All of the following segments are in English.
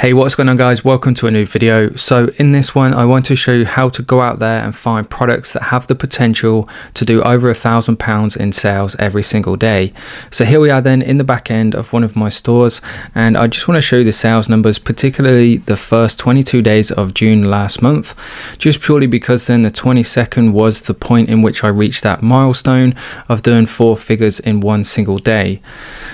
Hey, what's going on guys? Welcome to a new video. So in this one, I want to show you how to go out there and find products that have the potential to do over £1,000 in sales every single day. So here we are then in the back end of one of my stores, and I just want to show you the sales numbers, particularly the first 22 days of June last month, just purely because then the 22nd was the point in which I reached that milestone of doing 4 figures in one single day.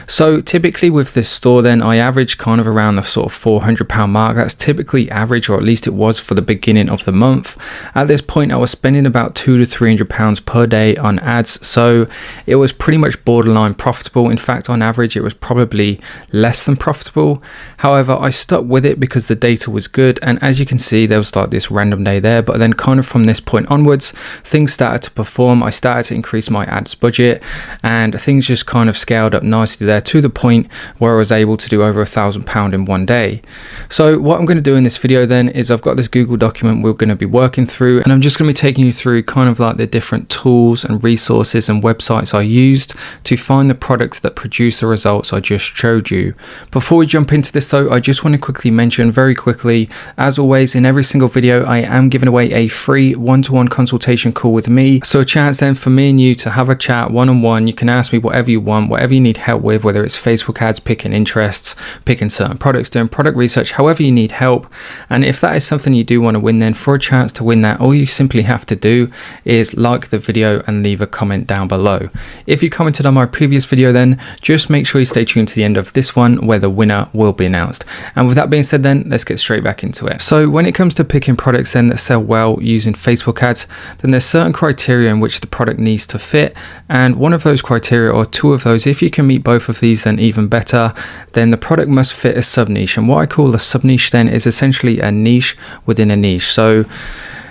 So typically with this store then, I average kind of around the sort of £400 mark. That's typically average, or at least it was for the beginning of the month. At this point, I was spending about £200 to £300 per day on ads, so it was pretty much borderline profitable. In fact, on average, it was probably less than profitable. However, I stuck with it because the data was good, and as you can see, there was like this random day there, but then kind of from this point onwards, things started to perform. I started to increase my ads budget, and things just kind of scaled up nicely there to the point where I was able to do over £1,000 in one day. So what I'm going to do in this video then is I've got this Google document we're going to be working through, and I'm just going to be taking you through kind of like the different tools and resources and websites I used to find the products that produce the results I just showed you. Before we jump into this though, I just want to quickly mention very quickly, as always in every single video, I am giving away a free one-to-one consultation call with me. So a chance then for me and you to have a chat one-on-one. You can ask me whatever you want, whatever you need help with, whether it's Facebook ads, picking interests, picking certain products, doing product research, however you need help. And if that is something you do want to win, then for a chance to win that, all you simply have to do is like the video and leave a comment down below. If you commented on my previous video, then just make sure you stay tuned to the end of this one where the winner will be announced. And with that being said then, let's get straight back into it. So when it comes to picking products then that sell well using Facebook ads, then there's certain criteria in which the product needs to fit, and one of those criteria, or two of those, if you can meet both of these, then even better. Then the product must fit a sub niche, and what I call a sub niche then is essentially a niche within a niche. So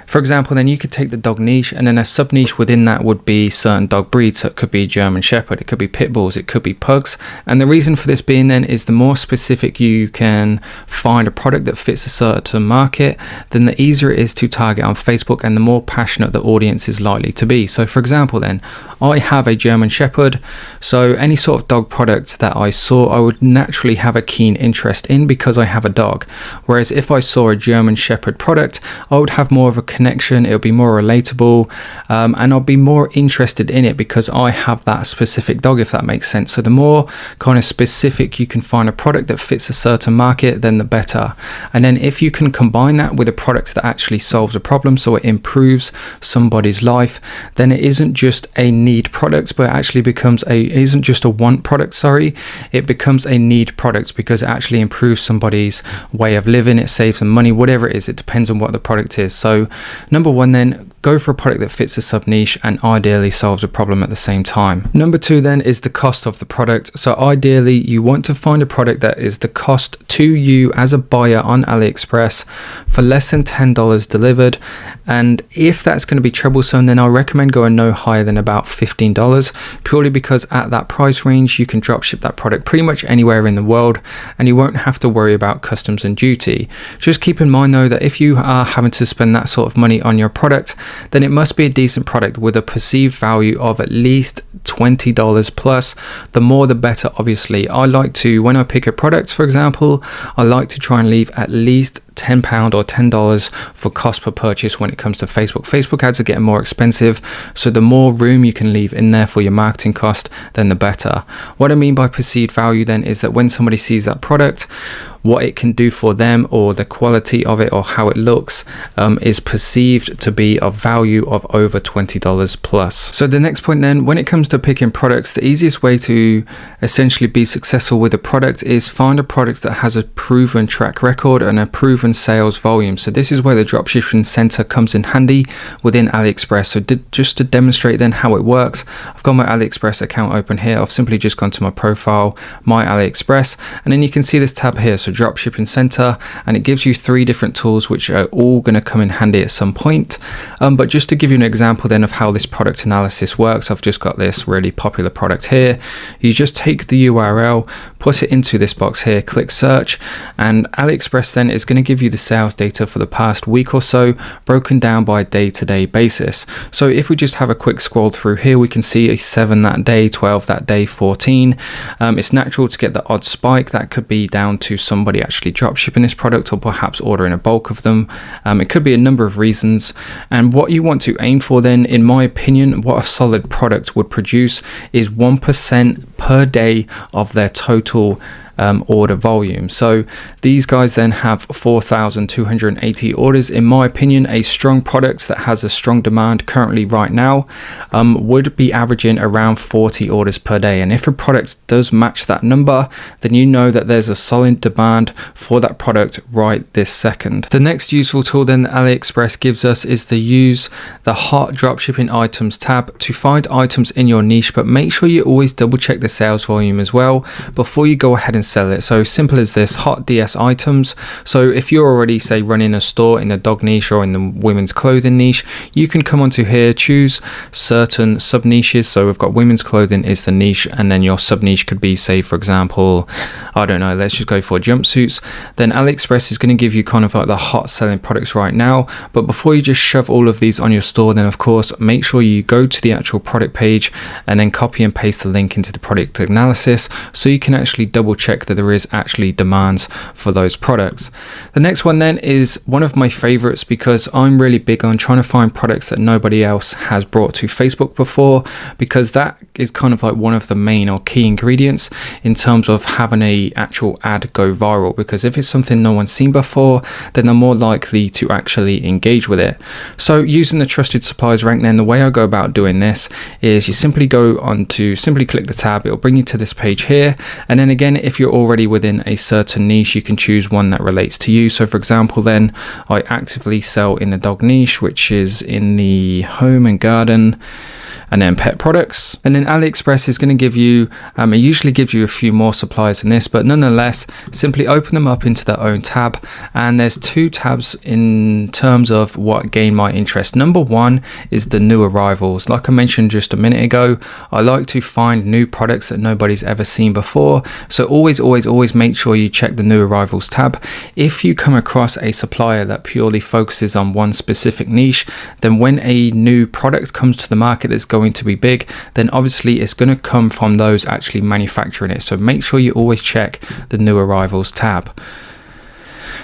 for example, then you could take the dog niche, and then a sub niche within that would be certain dog breeds. So it could be German Shepherd, it could be pit bulls, it could be pugs. And the reason for this being then is the more specific you can find a product that fits a certain market, then the easier it is to target on Facebook, and the more passionate the audience is likely to be. So for example then, I have a German Shepherd, so any sort of dog product that I saw, I would naturally have a keen interest in because I have a dog. Whereas if I saw a German Shepherd product, I would have more of a connection, it'll be more relatable, and I'll be more interested in it because I have that specific dog, if that makes sense. So the more kind of specific you can find a product that fits a certain market, then the better. And then if you can combine that with a product that actually solves a problem, so it improves somebody's life, then it isn't just a need product, but it actually becomes isn't just a want product, it becomes a need product because it actually improves somebody's way of living, it saves them money, whatever it is, it depends on what the product is. So number one then, go for a product that fits a sub niche and ideally solves a problem at the same time. Number two then is the cost of the product. So ideally you want to find a product that is the cost to you as a buyer on AliExpress for less than $10 delivered. And if that's going to be troublesome, then I recommend going no higher than about $15, purely because at that price range you can drop ship that product pretty much anywhere in the world and you won't have to worry about customs and duty. Just keep in mind though that if you are having to spend that sort of money on your product, then it must be a decent product with a perceived value of at least $20 plus. The more the better, obviously. I like to, when I pick a product for example, I like to try and leave at least £10 or $10 for cost per purchase when it comes to Facebook. Facebook ads are getting more expensive, so the more room you can leave in there for your marketing cost, then the better. What I mean by perceived value then is that when somebody sees that product, what it can do for them, or the quality of it, or how it looks, is perceived to be of value of over $20 plus. So the next point then, when it comes to picking products, the easiest way to essentially be successful with a product is find a product that has a proven track record and a proven sales volume. So this is where the dropshipping center comes in handy within AliExpress. So just to demonstrate then how it works, I've got my AliExpress account open here. I've simply just gone to my profile, my AliExpress, and then you can see this tab here, so dropshipping center, and it gives you 3 different tools which are all going to come in handy at some point. But just to give you an example then of how this product analysis works, I've just got this really popular product here. You just take the URL, put it into this box here, click search, and AliExpress then is going to give you the sales data for the past week or so, broken down by a day-to-day basis. So if we just have a quick scroll through here, we can see a 7 that day, 12 that day, 14. It's natural to get the odd spike that could be down to some somebody actually drop shipping this product or perhaps ordering a bulk of them. It could be a number of reasons. And what you want to aim for then, in my opinion, what a solid product would produce is 1% per day of their total order volume. So these guys then have 4,280 orders. In my opinion, a strong product that has a strong demand currently right now would be averaging around 40 orders per day. And if a product does match that number, then you know that there's a solid demand for that product right this second. The next useful tool then that AliExpress gives us is to use the hot dropshipping items tab to find items in your niche, but make sure you always double check the sales volume as well before you go ahead and sell it. So simple as this, hot DS items. So if you're already say running a store in the dog niche or in the women's clothing niche, you can come onto here, choose certain sub niches. So we've got women's clothing is the niche, and then your sub niche could be, say for example, I don't know, let's just go for jumpsuits. Then AliExpress is going to give you kind of like the hot selling products right now. But before you just shove all of these on your store, then of course make sure you go to the actual product page and then copy and paste the link into the product analysis so you can actually double check that there is actually demands for those products. The next one then is one of my favorites because I'm really big on trying to find products that nobody else has brought to Facebook before, because that is kind of like one of the main or key ingredients in terms of having a actual ad go viral, because if it's something no one's seen before, then they're more likely to actually engage with it. So using the trusted suppliers rank, then the way I go about doing this is you simply go on to simply click the tab, it'll bring you to this page here, and then again if you're already within a certain niche, you can choose one that relates to you. So for example then I actively sell in the dog niche, which is in the home and garden and then pet products. And then AliExpress is going to give you, it usually gives you a few more suppliers than this, but nonetheless, simply open them up into their own tab. And there's two tabs in terms of what gain my interest. Number one is the new arrivals. Like I mentioned just a minute ago, I like to find new products that nobody's ever seen before. So always make sure you check the new arrivals tab. If you come across a supplier that purely focuses on one specific niche, then when a new product comes to the market that's going to be big, then obviously it's going to come from those actually manufacturing it. So make sure you always check the new arrivals tab.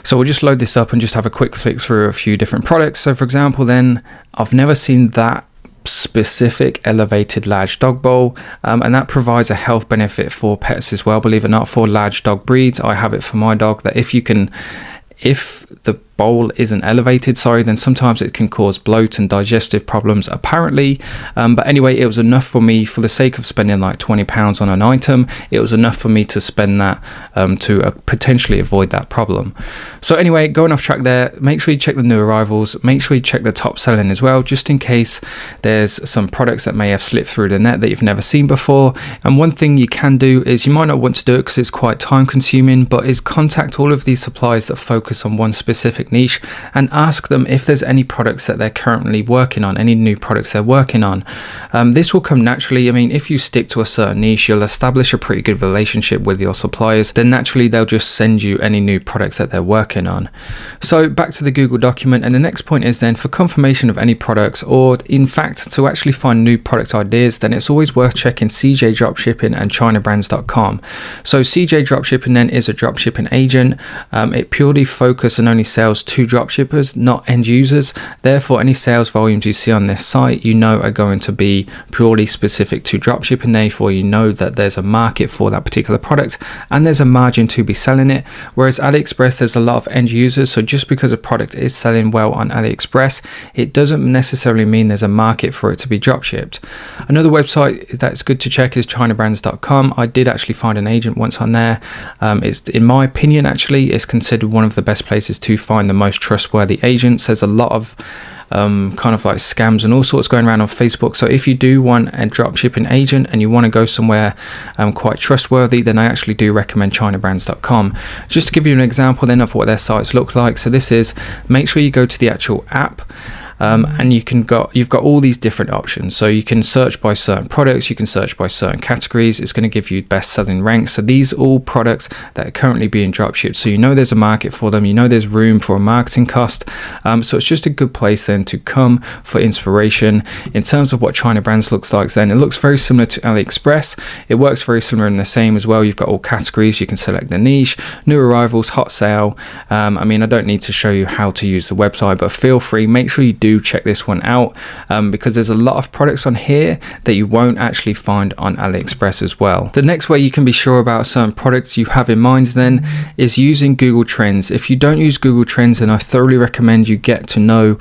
So we'll just load this up and just have a quick flick through a few different products. So for example then, I've never seen that specific elevated large dog bowl, and that provides a health benefit for pets as well, believe it or not, for large dog breeds. I have it for my dog, that if the bowl isn't elevated, then sometimes it can cause bloat and digestive problems apparently, but anyway, it was enough for me, for the sake of spending like £20 on an item, it was enough for me to spend that to potentially avoid that problem. So anyway, going off track there, make sure you check the new arrivals, make sure you check the top selling as well, just in case there's some products that may have slipped through the net that you've never seen before. And one thing you can do is, you might not want to do it because it's quite time consuming, but is contact all of these suppliers that focus on one specific niche and ask them if there's any products that they're currently working on, any new products they're working on. This will come naturally. I mean, if you stick to a certain niche, you'll establish a pretty good relationship with your suppliers, then naturally they'll just send you any new products that they're working on. So back to the Google document, and the next point is then, for confirmation of any products, or in fact to actually find new product ideas, then it's always worth checking CJ Dropshipping and ChinaBrands.com. So CJ Dropshipping then is a dropshipping agent. It purely focuses and only sells to dropshippers, not end users. Therefore, any sales volumes you see on this site, you know, are going to be purely specific to dropshipping. Therefore, you know that there's a market for that particular product and there's a margin to be selling it. Whereas AliExpress, there's a lot of end users. So just because a product is selling well on AliExpress, it doesn't necessarily mean there's a market for it to be dropshipped. Another website that's good to check is ChinaBrands.com. I did actually find an agent once on there. It's, in my opinion, actually, it's considered one of the best places to find the most trustworthy agents. There's a lot of kind of like scams and all sorts going around on Facebook. So if you do want a dropshipping agent and you want to go somewhere quite trustworthy, then I actually do recommend ChinaBrands.com. Just to give you an example then of what their sites look like. So this is, make sure you go to the actual app. and you've got all these different options. So you can search by certain products, you can search by certain categories. It's going to give you best selling ranks. So these are all products that are currently being dropshipped, so you know there's a market for them, you know there's room for a marketing cost. So it's just a good place then to come for inspiration. In terms of what China Brands looks like, then it looks very similar to AliExpress. It works very similar in the same as well. You've got all categories, you can select the niche, new arrivals, hot sale. I mean, I don't need to show you how to use the website, but feel free, make sure you do check this one out, because there's a lot of products on here that you won't actually find on AliExpress as well. The next way you can be sure about certain products you have in mind then is using Google Trends. If you don't use Google Trends, then I thoroughly recommend you get to know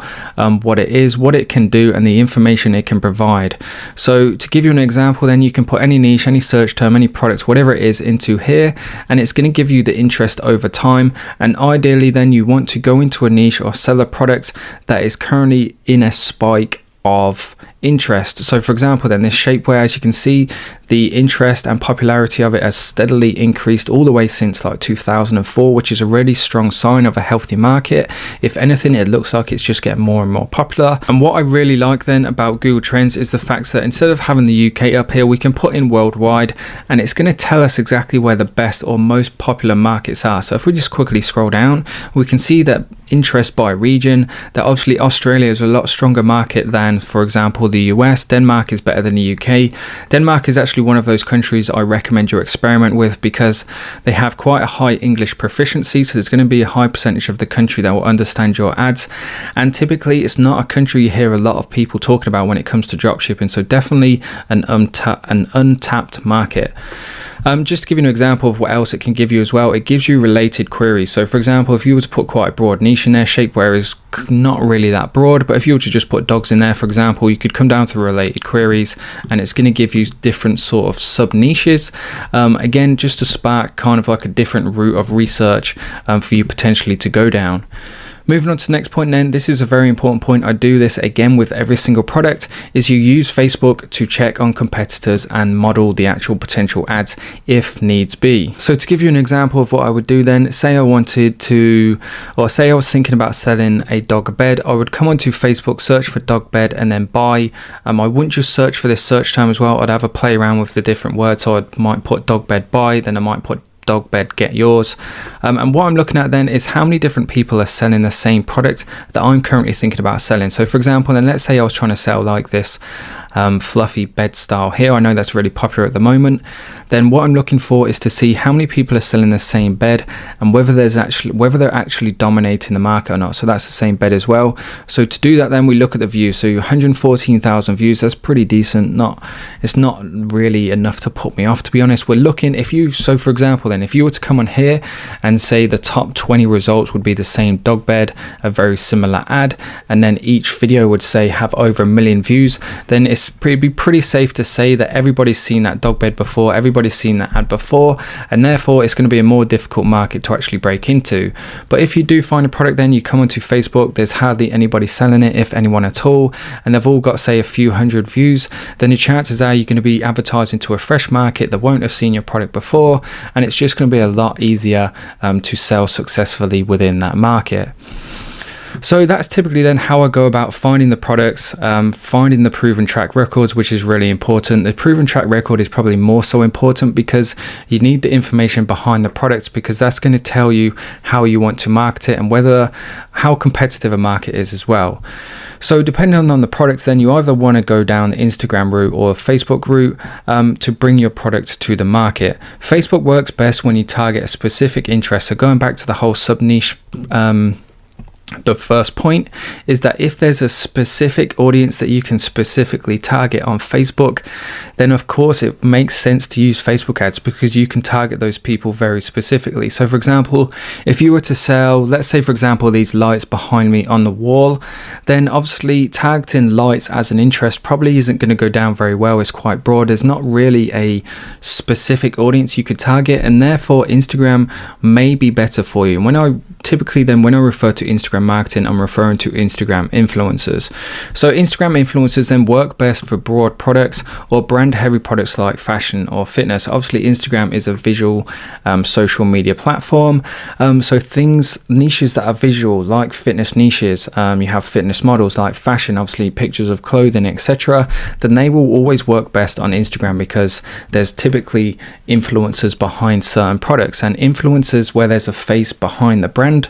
what it is, what it can do, and the information it can provide. So to give you an example, then you can put any niche, any search term, any products, whatever it is, into here, and it's going to give you the interest over time. And ideally then you want to go into a niche or sell a product that is currently in a spike of interest. So for example then, this shapewear, as you can see, the interest and popularity of it has steadily increased all the way since like 2004, which is a really strong sign of a healthy market. If anything, it looks like it's just getting more and more popular. And what I really like then about Google Trends is the fact that instead of having the UK up here, we can put in worldwide, and it's going to tell us exactly where the best or most popular markets are. So if we just quickly scroll down, we can see that interest by region, that obviously Australia is a lot stronger market than, for example, the US. Denmark is better than the UK. Denmark is actually one of those countries I recommend you experiment with, because they have quite a high English proficiency, so there's going to be a high percentage of the country that will understand your ads, and typically it's not a country you hear a lot of people talking about when it comes to dropshipping, so definitely an untapped market. Just to give you an example of what else it can give you as well, it gives you related queries. So for example, if you were to put quite a broad niche in there, shapewear is not really that broad, but if you were to just put dogs in there, for example, you could come down to related queries, and it's going to give you different sort of sub niches, again, just to spark kind of like a different route of research for you potentially to go down. Moving on to the next point then, this is a very important point. I do this again with every single product, is you use Facebook to check on competitors and model the actual potential ads if needs be. So to give you an example of what I would do then, say I wanted to, or say I was thinking about selling a dog bed, I would come onto Facebook, search for dog bed, and then buy. I wouldn't just search for this search term as well. I'd have a play around with the different words. So I might put dog bed buy, then I might put dog bed get yours, and what I'm looking at then is how many different people are selling the same product that I'm currently thinking about selling. So for example, then let's say I was trying to sell like this fluffy bed style here. I know that's really popular at the moment. Then what I'm looking for is to see how many people are selling the same bed, and whether they're actually dominating the market or not. So that's the same bed as well. So to do that, then we look at the views. So 114,000 views, that's pretty decent. It's not really enough to put me off, to be honest. We're looking, so for example then, if you were to come on here and say the top 20 results would be the same dog bed, a very similar ad, and then each video would say have over 1 million views, then it'd be pretty safe to say that everybody's seen that dog bed before, everybody's seen that ad before, and therefore it's going to be a more difficult market to actually break into. But if you do find a product, then you come onto Facebook, there's hardly anybody selling it, if anyone at all, and they've all got say a few hundred views, then the chances are you're going to be advertising to a fresh market that won't have seen your product before, and it's just going to be a lot easier to sell successfully within that market. So that's typically then how I go about finding the products, finding the proven track records, which is really important. The proven track record is probably more so important because you need the information behind the product, because that's going to tell you how you want to market it and how competitive a market is as well. So depending on the product, then you either want to go down the Instagram route or Facebook route to bring your product to the market. Facebook works best when you target a specific interest. So going back to the whole sub niche, the first point is that if there's a specific audience that you can specifically target on Facebook, then of course it makes sense to use Facebook ads, because you can target those people very specifically. So for example, if you were to sell, let's say for example, these lights behind me on the wall, then obviously targeting lights as an interest probably isn't going to go down very well. It's quite broad. There's not really a specific audience you could target, and therefore Instagram may be better for you. And when I typically then when I refer to Instagram marketing, I'm referring to Instagram influencers. So Instagram influencers then work best for broad products or brand heavy products like fashion or fitness. Obviously Instagram is a visual social media platform, so niches that are visual like fitness niches, you have fitness models like fashion, obviously pictures of clothing, etc., then they will always work best on Instagram because there's typically influencers behind certain products, and influencers where there's a face behind the brand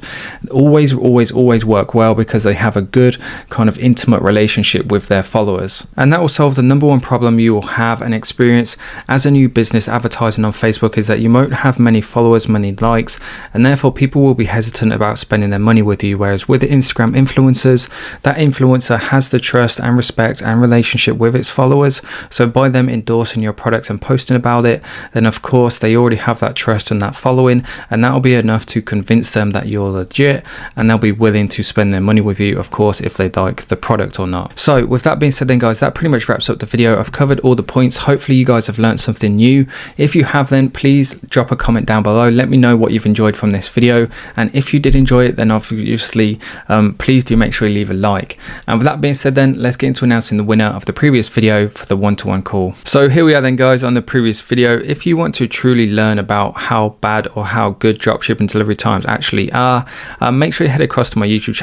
always work well because they have a good kind of intimate relationship with their followers. And that will solve the number one problem you will have and experience as a new business advertising on Facebook, is that you won't have many followers, many likes, and therefore people will be hesitant about spending their money with you. Whereas with the Instagram influencers, that influencer has the trust and respect and relationship with its followers, so by them endorsing your product and posting about it, then of course they already have that trust and that following, and that will be enough to convince them that you're legit, and they'll be willing to spend their money with you, of course, if they like the product or not. So with that being said then guys, that pretty much wraps up the video. I've covered all the points. Hopefully you guys have learned something new. If you have, then please drop a comment down below. Let me know what you've enjoyed from this video, and if you did enjoy it, then obviously please do make sure you leave a like. And with that being said then, let's get into announcing the winner of the previous video for the one-to-one call. So here we are then guys on the previous video. If you want to truly learn about how bad or how good dropshipping delivery times actually are, make sure you head across to my YouTube channel